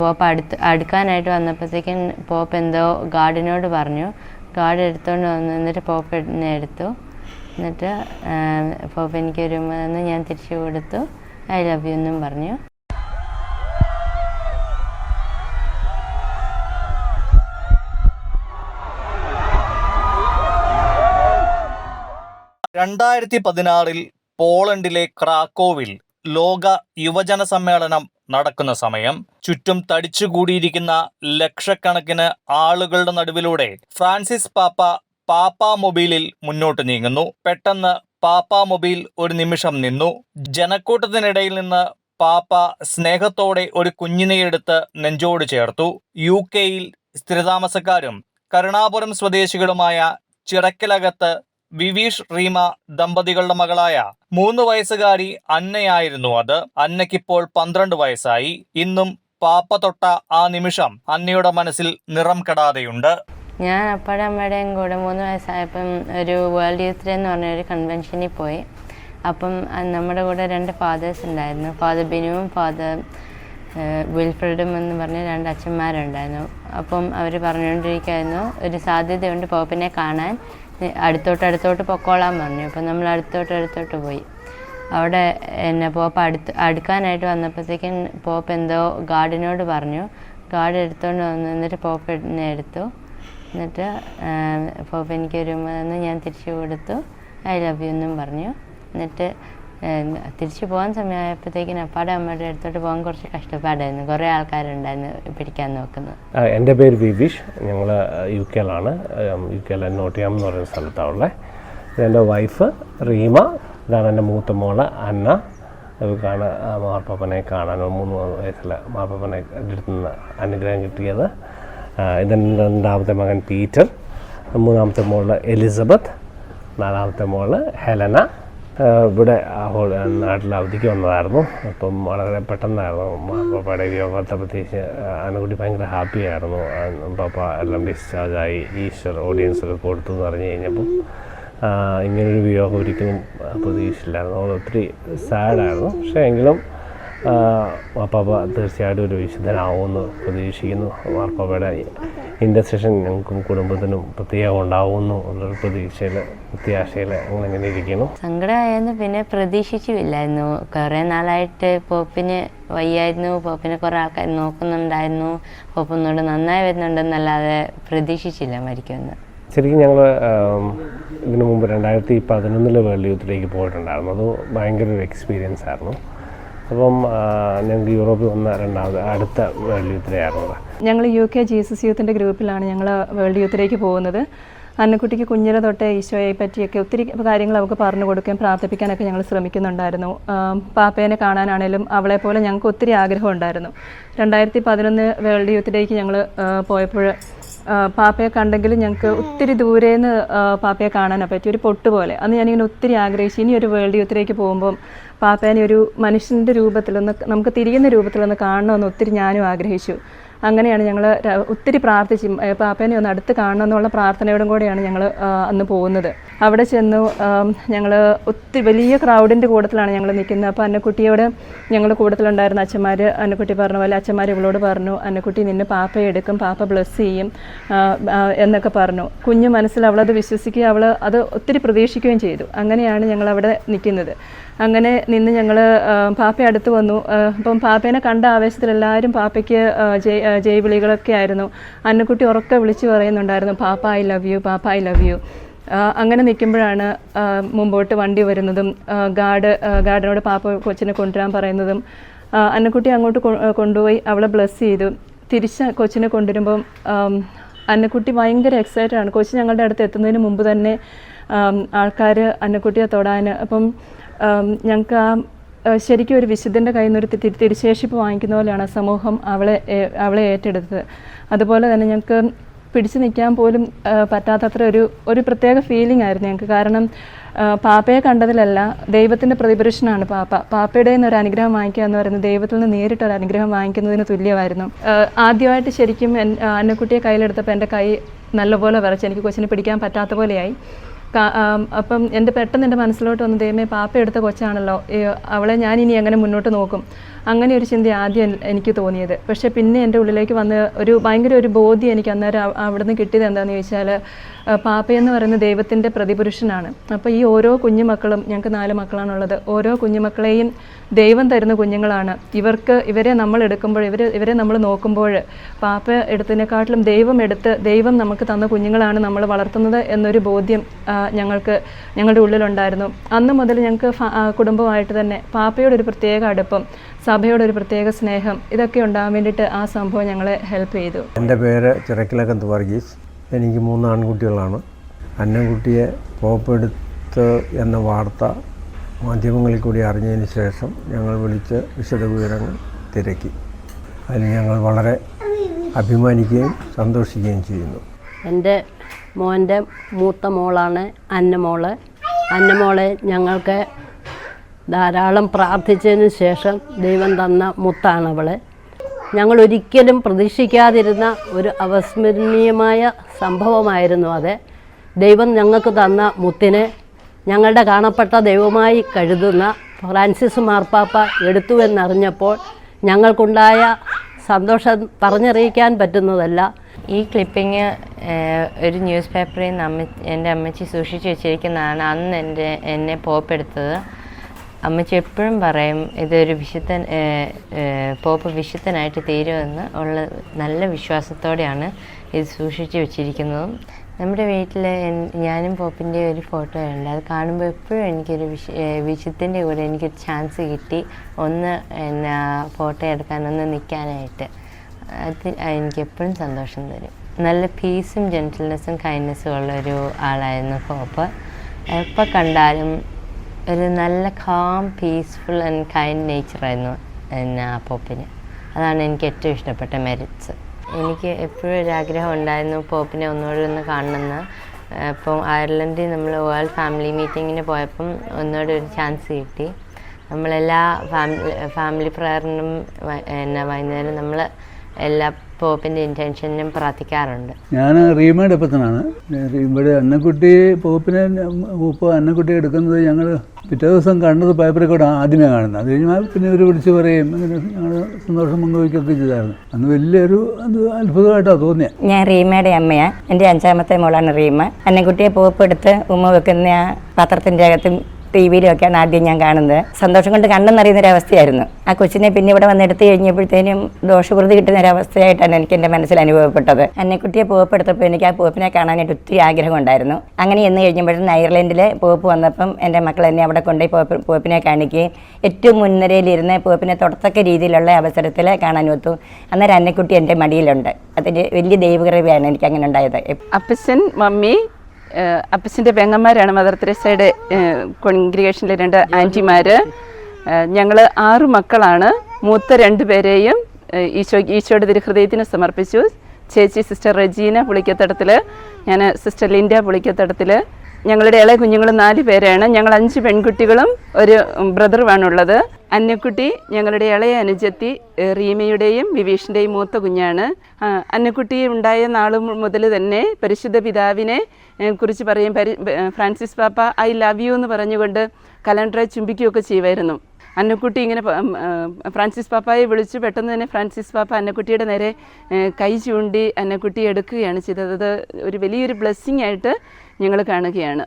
Pop അടുക്കാനായിട്ട് വന്നപ്പോഴത്തേക്കും pop എന്തോ ഗാർഡിനോട് പറഞ്ഞു. ഗാർഡ് എടുത്തുകൊണ്ട് വന്നു. എന്നിട്ട് പോപ്പ് എന്നെ എടുത്തു. എന്നിട്ട് പോപ്പ് എനിക്കൊരു എന്ന് ഞാൻ തിരിച്ചു കൊടുത്തു. ഐ ലവ് യു എന്നും പറഞ്ഞു. പോളണ്ടിലെ ക്രാക്കോവിൽ ലോക യുവജന സമ്മേളനം നടക്കുന്ന സമയം ചുറ്റും തടിച്ചുകൂടിയിരിക്കുന്ന ലക്ഷക്കണക്കിന് ആളുകളുടെ നടുവിലൂടെ ഫ്രാൻസിസ് പാപ്പാ മൊബൈലിൽ മുന്നോട്ട് നീങ്ങുന്നു. പെട്ടെന്ന് പാപ്പാ മൊബൈൽ ഒരു നിമിഷം നിന്നു. ജനക്കൂട്ടത്തിനിടയിൽ നിന്ന് പാപ്പ സ്നേഹത്തോടെ ഒരു കുഞ്ഞിനെ എടുത്ത് നെഞ്ചോട് ചേർത്തു. UK-യിൽ സ്ഥിരതാമസക്കാരും കരുണാപുരം സ്വദേശികളുമായ ചിറക്കലകത്ത് വിവീഷ് റീമ ദമ്പതികളുടെ മകളായ 3 വയസ്സുകാരി അന്നയായിരുന്നു അത്. അന്നയ്ക്കിപ്പോൾ 12 വയസ്സായി. ഇന്നും പാപ്പ തൊട്ട ആ നിമിഷം അന്നയുടെ മനസ്സിൽ നിറം കെടാതെയുണ്ട്. ഞാൻ അപ്പയുടെ അമ്മയുടെയും കൂടെ 3 വയസ്സായപ്പം ഒരു വേൾഡ് യൂത്ത് ഡേ എന്ന് പറഞ്ഞൊരു കൺവെൻഷനിൽ പോയി. അപ്പം നമ്മുടെ കൂടെ 2 ഫാദേഴ്സ് ഉണ്ടായിരുന്നു. ഫാദർ ബിനുവും ഫാദർ വിൽഫ്രഡും എന്ന് പറഞ്ഞ 2 അച്ഛന്മാരുണ്ടായിരുന്നു. അപ്പം അവർ പറഞ്ഞുകൊണ്ടിരിക്കുകയായിരുന്നു, ഒരു സാധ്യതയുണ്ട് പോപ്പിനെ കാണാൻ, അടുത്തോട്ട് പൊക്കോളാൻ പറഞ്ഞു. അപ്പം നമ്മൾ അടുത്തോട്ട് പോയി. അവിടെ എന്നെ പോപ്പ് അടുക്കാനായിട്ട് വന്നപ്പോഴത്തേക്കും പോപ്പ് എന്തോ ഗാർഡിനോട് പറഞ്ഞു. ഗാർഡ് എടുത്തുകൊണ്ട് വന്നു. എന്നിട്ട് പോപ്പ് എന്നെ എടുത്തു. എന്നിട്ട് പോപ്പ് എനിക്കൊരു എന്ന് ഞാൻ തിരിച്ചു കൊടുത്തു. ഐ ലവ് യു എന്നും പറഞ്ഞു. എന്നിട്ട് തിരിച്ചു പോകാൻ സമയമായപ്പോഴത്തേക്കിനും അപ്പാടെ അമ്മയുടെ അടുത്തോട്ട് പോകാൻ കുറച്ച് കഷ്ടപ്പാടായിരുന്നു. കുറേ ആൾക്കാരുണ്ടായിരുന്നു പിടിക്കാൻ നോക്കുന്നത്. എൻ്റെ പേര് വിവീഷ്. ഞങ്ങൾ UK-ലാണ്. UK-ലെ നോട്ടിയാം എന്ന് പറയുന്ന സ്ഥലത്താണുള്ളത്. ഇതെൻ്റെ വൈഫ് റീമ. ഇതാണ് എൻ്റെ മൂത്ത മോള് അന്ന. ഇവർക്കാണ് മാർപ്പാപ്പനെ കാണാൻ 3 വയസ്സിൽ മാർപ്പാപ്പനെ അടുത്ത് നിന്ന് അനുഗ്രഹം കിട്ടിയത്. ഇതെൻ്റെ 2ാമത്തെ മകൻ പീറ്റർ, 3ാമത്തെ മോള് എലിസബത്ത്, 4ാമത്തെ മോള് ഹെലന. ഇവിടെ നാട്ടിൽ അവധിക്ക് വന്നതായിരുന്നു. അപ്പം വളരെ പെട്ടെന്നായിരുന്നു പാപ്പയുടെ വിയോഗത്തെ. പ്രത്യേകിച്ച് അനുകുട്ടി ഭയങ്കര ഹാപ്പി ആയിരുന്നു. പാപ്പ എല്ലാം ഡിസ്ചാർജായി ഈസ്റ്റർ ഓഡിയൻസൊക്കെ കൊടുത്തു എന്ന് പറഞ്ഞു കഴിഞ്ഞപ്പം ഇങ്ങനൊരു വിയോഗം ഒരിക്കലും പ്രതീക്ഷിച്ചില്ലായിരുന്നു. അവൾ ഒത്തിരി സാഡായിരുന്നു. പക്ഷേ എങ്കിലും മാർപ്പാപ്പ തീർച്ചയായിട്ടും ഒരു വിശുദ്ധനാവുമെന്ന് പ്രതീക്ഷിക്കുന്നു. മാർപ്പാപ്പയുടെ ഇൻ്റർസെഷൻ ഞങ്ങൾക്കും കുടുംബത്തിനും പ്രത്യേകം ഉണ്ടാവുമെന്നു ഉള്ളൊരു പ്രത്യാശയിൽ അങ്ങനെ ഇരിക്കുന്നു. സങ്കടമായിരുന്നു. പിന്നെ പ്രതീക്ഷിച്ചില്ലായിരുന്നു. കുറേ നാളായിട്ട് പോപ്പിന് വയ്യായിരുന്നു. പോപ്പിനെ കുറേ ആൾക്കാർ നോക്കുന്നുണ്ടായിരുന്നു. പോപ്പ് ഒന്നുകൂടെ നന്നായി വരുന്നുണ്ടെന്നല്ലാതെ പ്രതീക്ഷിച്ചില്ല മരിക്കുമെന്ന്. ശരിക്കും ഞങ്ങൾ ഇതിനു മുമ്പ് 2011 വേൾഡ് യൂത്തിലേക്ക് പോയിട്ടുണ്ടായിരുന്നു. അത് ഭയങ്കര ഒരു എക്സ്പീരിയൻസ് ആയിരുന്നു. അപ്പം ഞങ്ങൾക്ക് യൂറോപ്പിൽ വന്ന അടുത്ത വേൾഡ് യൂത്തിലായിരുന്നു. ഞങ്ങൾ UK ജീസസ് യൂത്തിൻ്റെ ഗ്രൂപ്പിലാണ് ഞങ്ങൾ വേൾഡ് യൂത്തിലേക്ക് പോകുന്നത്. അന്നക്കുട്ടിക്ക് കുഞ്ഞിലെ തൊട്ടേ ഈശോയെ പറ്റിയൊക്കെ ഒത്തിരി കാര്യങ്ങൾ അവൾക്ക് പറഞ്ഞു കൊടുക്കുകയും പ്രാർത്ഥിപ്പിക്കാനൊക്കെ ഞങ്ങൾ ശ്രമിക്കുന്നുണ്ടായിരുന്നു. പാപ്പേനെ കാണാനാണേലും അവളെപ്പോലെ ഞങ്ങൾക്ക് ഒത്തിരി ആഗ്രഹം ഉണ്ടായിരുന്നു. 2011 വേൾഡ് യൂത്തിലേക്ക് ഞങ്ങൾ പോയപ്പോൾ പാപ്പയെ കണ്ടെങ്കിലും ഞങ്ങൾക്ക് ഒത്തിരി ദൂരേന്ന് പാപ്പയെ കാണാനൊക്കെ പറ്റി, ഒരു പൊട്ട് പോലെ. അന്ന് ഞാനിങ്ങനെ ഒത്തിരി ആഗ്രഹിച്ചു, ഇനി ഒരു വേൾഡ് യൂത്തിലേക്ക് പോകുമ്പം പാപ്പേനെ ഒരു മനുഷ്യൻ്റെ രൂപത്തിലൊന്ന്, നമുക്ക് തിരിയുന്ന രൂപത്തിലൊന്ന് കാണണമെന്ന് ഒത്തിരി ഞാനും ആഗ്രഹിച്ചു. അങ്ങനെയാണ് ഞങ്ങൾ ഒത്തിരി പ്രാർത്ഥിച്ച് പാപ്പേനെ ഒന്ന് അടുത്ത് കാണണം എന്നുള്ള പ്രാർത്ഥനയോടും കൂടെയാണ് ഞങ്ങൾ അന്ന് പോകുന്നത്. അവിടെ ചെന്നു ഞങ്ങൾ ഒത്തിരി വലിയ ക്രൗഡിൻ്റെ കൂട്ടത്തിലാണ് ഞങ്ങൾ നിൽക്കുന്നത്. അപ്പോൾ അന്നക്കുട്ടിയോട് ഞങ്ങൾ കൂട്ടത്തിലുണ്ടായിരുന്ന അച്ഛന്മാർ, അന്നക്കുട്ടി പറഞ്ഞ പോലെ അച്ഛന്മാർ ഇവളോട് പറഞ്ഞു, അന്നക്കുട്ടി നിന്നെ പാപ്പയെ എടുക്കും, പാപ്പ ബ്ലെസ് ചെയ്യും എന്നൊക്കെ പറഞ്ഞു. കുഞ്ഞു മനസ്സിൽ അവളത് വിശ്വസിക്കുകയും അവൾ അത് ഒത്തിരി പ്രതീക്ഷിക്കുകയും ചെയ്തു. അങ്ങനെയാണ് ഞങ്ങളവിടെ നിൽക്കുന്നത്. അങ്ങനെ നിന്ന് ഞങ്ങൾ പാപ്പ അടുത്ത് വന്നു. അപ്പം പാപ്പേനെ കണ്ട ആവേശത്തിൽ എല്ലാവരും പാപ്പയ്ക്ക് ജയ് വിളികളൊക്കെ ആയിരുന്നു. അന്നക്കുട്ടി ഉറക്കെ വിളിച്ചു പറയുന്നുണ്ടായിരുന്നു, പാപ്പ ഐ ലവ് യു, പാപ്പ ഐ ലവ് യു. അങ്ങനെ നിൽക്കുമ്പോഴാണ് മുമ്പോട്ട് വണ്ടി വരുന്നതും ഗാർഡിനോട് പാപ്പ കൊച്ചിനെ കൊണ്ടുവരാൻ പറയുന്നതും. അന്നക്കുട്ടി അങ്ങോട്ട് കൊണ്ടുപോയി അവളെ ബ്ലെസ് ചെയ്തു. തിരിച്ച് കൊച്ചിനെ കൊണ്ടുവരുമ്പം അന്നക്കുട്ടി ഭയങ്കര എക്സൈറ്റഡ് ആണ്. കൊച്ചി ഞങ്ങളുടെ അടുത്ത് എത്തുന്നതിന് മുമ്പ് തന്നെ ആൾക്കാർ അന്നക്കുട്ടിയെ തൊടാൻ. അപ്പം ഞങ്ങൾക്ക് ശരിക്കും ഒരു വിശുദ്ധൻ്റെ കയ്യിൽ നിന്ന് ഒരു തിരിശേഷിപ്പ് വാങ്ങിക്കുന്ന പോലെയാണ് സമൂഹം അവളെ ഏറ്റെടുത്തത്. അതുപോലെ തന്നെ ഞങ്ങൾക്ക് പിടിച്ചു നിൽക്കാൻ പോലും പറ്റാത്തത്ര ഒരു പ്രത്യേക ഫീലിംഗ് ആയിരുന്നു ഞങ്ങൾക്ക്. കാരണം പാപ്പയെ കണ്ടതിലല്ല, ദൈവത്തിൻ്റെ പ്രതിപുരുഷനാണ് പാപ്പയുടെ നിന്ന് ഒരു അനുഗ്രഹം വാങ്ങിക്കുക എന്ന് പറയുന്നത് ദൈവത്തിൽ നിന്ന് നേരിട്ടൊരു അനുഗ്രഹം വാങ്ങിക്കുന്നതിന് തുല്യമായിരുന്നു. ആദ്യമായിട്ട് ശരിക്കും അന്നക്കുട്ടിയെ കയ്യിലെടുത്തപ്പോൾ എൻ്റെ കൈ നല്ലപോലെ വിറച്ച്, എനിക്ക് കൊച്ചിനെ പിടിക്കാൻ പറ്റാത്ത പോലെയായി. അപ്പം പെട്ടെന്ന് എൻ്റെ മനസ്സിലോട്ട് വന്ന് ദൈവമേ പാപ്പ എടുത്ത കൊച്ചാണല്ലോ, അവളെ ഞാൻ ഇനി എങ്ങനെ മുന്നോട്ട് നോക്കും, അങ്ങനെ ഒരു ചിന്ത ആദ്യം എനിക്ക് തോന്നിയത്. പക്ഷേ പിന്നെ എൻ്റെ ഉള്ളിലേക്ക് വന്ന് ഭയങ്കര ഒരു ബോധ്യം എനിക്ക് അന്നേരം അവിടെ നിന്ന് കിട്ടിയത് എന്താണെന്ന് ചോദിച്ചാൽ, പാപ്പയെന്ന് പറയുന്ന ദൈവത്തിൻ്റെ പ്രതിപുരുഷനാണ്. അപ്പോൾ ഈ ഓരോ കുഞ്ഞുമക്കളും, ഞങ്ങൾക്ക് 4 മക്കളാണുള്ളത്, ഓരോ കുഞ്ഞുമക്കളെയും ദൈവം തരുന്ന കുഞ്ഞുങ്ങളാണ്. ഇവരെ നമ്മൾ എടുക്കുമ്പോൾ, ഇവരെ നമ്മൾ നോക്കുമ്പോൾ പാപ്പ എടുത്തതിനെക്കാട്ടിലും ദൈവം നമുക്ക് തന്ന കുഞ്ഞുങ്ങളാണ് നമ്മൾ വളർത്തുന്നത് എന്നൊരു ബോധ്യം ഞങ്ങളുടെ ഉള്ളിലുണ്ടായിരുന്നു. അന്ന് മുതൽ ഞങ്ങൾക്ക് കുടുംബമായിട്ട് തന്നെ പാപ്പയോടൊരു പ്രത്യേക അടുപ്പം, സഭയോടൊരു പ്രത്യേക സ്നേഹം, ഇതൊക്കെ ഉണ്ടാകാൻ വേണ്ടിയിട്ട് ആ സംഭവം ഞങ്ങളെ ഹെൽപ്പ് ചെയ്തു. എൻ്റെ പേര് ചിറക്കിലകത്ത് വർഗീസ്. എനിക്ക് 3 ആൺകുട്ടികളാണ്. അന്നക്കുട്ടിയെ പോപ്പെടുത്ത് എന്ന വാർത്ത മാധ്യമങ്ങളിൽ കൂടി അറിഞ്ഞതിന് ശേഷം ഞങ്ങൾ വിളിച്ച് വിശദവിവരങ്ങൾ തിരക്കി. അതിൽ ഞങ്ങൾ വളരെ അഭിമാനിക്കുകയും സന്തോഷിക്കുകയും ചെയ്യുന്നു. എൻ്റെ മോൻ്റെ മൂത്ത മോളാണ് അന്നമോള്. അന്നമോളെ ഞങ്ങൾക്ക് ധാരാളം പ്രാർത്ഥിച്ചതിന് ശേഷം ദൈവം തന്ന മുത്താണവൾ. ഞങ്ങൾ ഒരിക്കലും പ്രതീക്ഷിക്കാതിരുന്ന ഒരു അവിസ്മരണീയമായ സംഭവമായിരുന്നു അത്. ദൈവം ഞങ്ങൾക്ക് തന്ന മുത്തിനെ ഞങ്ങളുടെ കാണപ്പെട്ട ദൈവമായി കരുതുന്ന ഫ്രാൻസിസ് മാർപ്പാപ്പ എടുത്തുവെന്നറിഞ്ഞപ്പോൾ ഞങ്ങൾക്കുണ്ടായ സന്തോഷം പറഞ്ഞറിയിക്കാൻ പറ്റുന്നതല്ല. ഈ ക്ലിപ്പിങ് ഒരു ന്യൂസ് പേപ്പറിൽ നിന്ന് എൻ്റെ അമ്മച്ചി സൂക്ഷിച്ച് വെച്ചിരിക്കുന്നതാണ്. അന്ന് എന്നെ പോപ്പെടുത്തത്. അമ്മച്ചി എപ്പോഴും പറയും ഇതൊരു പോപ്പ് വിശുദ്ധനായിട്ട് തീരുമെന്ന് ഉള്ള നല്ല വിശ്വാസത്തോടെയാണ് ഇത് സൂക്ഷിച്ച് വെച്ചിരിക്കുന്നതും. നമ്മുടെ വീട്ടിൽ ഞാനും പോപ്പിൻ്റെ ഒരു ഫോട്ടോ ഉണ്ട്. അത് കാണുമ്പോൾ എപ്പോഴും എനിക്കൊരു വിശുദ്ധൻ്റെ കൂടെ എനിക്കൊരു ചാൻസ് കിട്ടി ഒന്ന് ഫോട്ടോ എടുക്കാൻ, ഒന്ന് നിൽക്കാനായിട്ട്. അത് എനിക്കെപ്പോഴും സന്തോഷം തരും. നല്ല പീസും ജെൻറ്റിൽനെസ്സും കൈൻഡ്നെസ്സും ഉള്ളൊരു ആളായിരുന്നു പോപ്പ്. എപ്പോൾ കണ്ടാലും ഒരു നല്ല കാം, പീസ്ഫുൾ ആൻഡ് കൈൻഡ് നേച്ചറായിരുന്നു പോപ്പിന്. അതാണ് എനിക്ക് ഏറ്റവും ഇഷ്ടപ്പെട്ട മെറിറ്റ്സ്. എനിക്ക് എപ്പോഴും ഒരു ആഗ്രഹം ഉണ്ടായിരുന്നു പോപ്പിനെ ഒന്നുകൂടി ഒന്ന് കാണണമെന്ന്. അപ്പം അയർലൻഡിൽ നമ്മൾ വേൾഡ് ഫാമിലി മീറ്റിങ്ങിന് പോയപ്പം ഒന്നുകൂടി ഒരു ചാൻസ് കിട്ടി. നമ്മളെല്ലാ ഫാമിലി പ്രയറിനും വൈകുന്നേരം നമ്മൾ എല്ലാ പോപ്പിൻ്റെ ഇൻറ്റൻഷനും പ്രാർത്ഥിക്കാറുണ്ട്. ഞാൻ റീമയുടെ ഒപ്പത്തിനാണ്. ഇവിടെ അന്നക്കുട്ടി അന്നക്കുട്ടി എടുക്കുന്നത് ഞങ്ങൾ പിറ്റേ ദിവസം കണ്ടത് പേപ്പറിൽ കൂടെ ആദ്യമേ കാണുന്നത്. അത് കഴിഞ്ഞാൽ പിന്നെ ഇവർ വിളിച്ച് പറയും, അങ്ങനെ ഞങ്ങൾ സന്തോഷം പങ്കുവയ്ക്കുകയൊക്കെ ചെയ്തായിരുന്നു. അന്ന് വലിയൊരു അത്ഭുതമായിട്ടാണ് തോന്നിയത്. ഞാൻ റീമയുടെ അമ്മയാണ്. എൻ്റെ 5ാമത്തെ മോളാണ് റീമ. അന്നക്കുട്ടിയെ പോപ്പെടുത്ത് ഉമ്മ വെക്കുന്ന പാത്രത്തിൻ്റെ അകത്തും TV-യിലും ഒക്കെയാണ് ആദ്യം ഞാൻ കാണുന്നത്. സന്തോഷം കൊണ്ട് കണ്ണെന്നറിയുന്നൊരവസ്ഥയായിരുന്നു. ആ കൊച്ചിനെ പിന്നെ ഇവിടെ വന്നെടുത്ത് കഴിഞ്ഞപ്പോഴത്തേനും ദോഷപ്രതി കിട്ടുന്നൊരവസ്ഥയായിട്ടാണ് എനിക്ക് എൻ്റെ മനസ്സിൽ അനുഭവപ്പെട്ടത്. അന്നക്കുട്ടിയെ പോപ്പെടുത്തപ്പോൾ എനിക്ക് ആ പോപ്പിനെ കാണാനായിട്ട് ഒത്തിരി ആഗ്രഹം ഉണ്ടായിരുന്നു. അങ്ങനെ എന്ന് കഴിഞ്ഞപ്പോഴും അയർലൻഡിൽ പോപ്പ് വന്നപ്പം എൻ്റെ മക്കൾ എന്നെ അവിടെ കൊണ്ടുപോയി പോപ്പിനെ കാണിക്കുകയും ഏറ്റവും മുൻനിരയിലിരുന്ന് പോപ്പിനെ തൊടത്തക്ക രീതിയിലുള്ള അവസരത്തിൽ കാണാൻ ഒത്തു. അന്നേരം അന്നക്കുട്ടി എൻ്റെ മടിയിലുണ്ട്. അതിൻ്റെ വലിയ ദൈവകൃപയാണ് എനിക്ക് അങ്ങനെ ഉണ്ടായത്. അപ്പച്ചൻ, മമ്മി, അപ്പച്ചൻ്റെ പെങ്ങന്മാരാണ് മദർ തെരേസയുടെ കോൺഗ്രിഗേഷനിലെ 2 ആൻറ്റിമാർ. ഞങ്ങൾ 6 മക്കളാണ്. മൂത്ത 2 പേരെയും ഈശോയുടെ തിരുഹൃദയത്തിന് സമർപ്പിച്ചു. ചേച്ചി സിസ്റ്റർ റെജീന പുളിക്കത്തടത്തിൽ, ഞാൻ സിസ്റ്റർ ലിൻഡ പുളിക്കത്തടത്തിൽ. ഞങ്ങളുടെ ഇളയ കുഞ്ഞുങ്ങൾ 4 പേരാണ്. ഞങ്ങൾ 5 പെൺകുട്ടികളും ഒരു ബ്രദറുമാണുള്ളത്. അന്നക്കുട്ടി ഞങ്ങളുടെ ഇളയ അനുജത്തി റീമയുടെയും വിവീഷിൻ്റെയും മൂത്ത കുഞ്ഞാണ്. അന്നക്കുട്ടി ഉണ്ടായ നാൾ മുതൽ തന്നെ പരിശുദ്ധ പിതാവിനെ കുറിച്ച് പറയും. ഫ്രാൻസിസ് പാപ്പ ഐ ലവ് യു എന്ന് പറഞ്ഞുകൊണ്ട് കലണ്ടറെ ചുംബിക്കുകയൊക്കെ ചെയ്യുമായിരുന്നു. അന്നക്കുട്ടി ഇങ്ങനെ ഫ്രാൻസിസ് പാപ്പായെ വിളിച്ചു. പെട്ടെന്ന് തന്നെ ഫ്രാൻസിസ് പാപ്പ അന്നക്കുട്ടിയുടെ നേരെ കൈ ചൂണ്ടി അന്നക്കുട്ടി എടുക്കുകയാണ് ചെയ്തത്. അത് ഒരു വലിയൊരു ബ്ലെസ്സിങ് ആയിട്ട് ഞങ്ങൾ കാണുകയാണ്.